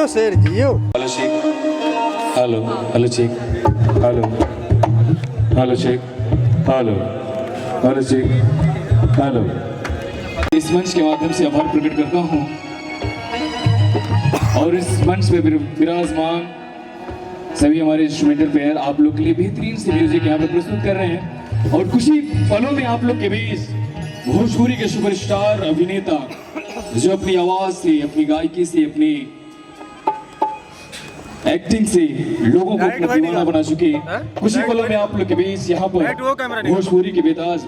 शेर जियो। Hello Sheikh, hello hello Sheikh, hello hello Sheikh, hello hello Sheikh, hello. इस मंच के माध्यम से आभार प्रकट करता हूँ और इस मंच पे विराजमान सभी हमारे इंस्ट्रूमेंटल प्लेयर आप लोग के लिए बेहतरीन से म्यूजिक यहाँ पे प्रस्तुत कर रहे हैं और कुछ ही पलों में आप लोग के बीच भोजपुरी के सुपरस्टार अभिनेता जो अपनी आवाज से, अपनी गायकी से, अपनी एक्टिंग से लोगों को अपना दीवाना बना चुके, कुछ ही पलों में आप लोग के बीच यहाँ पर भोजपुरी के बेताज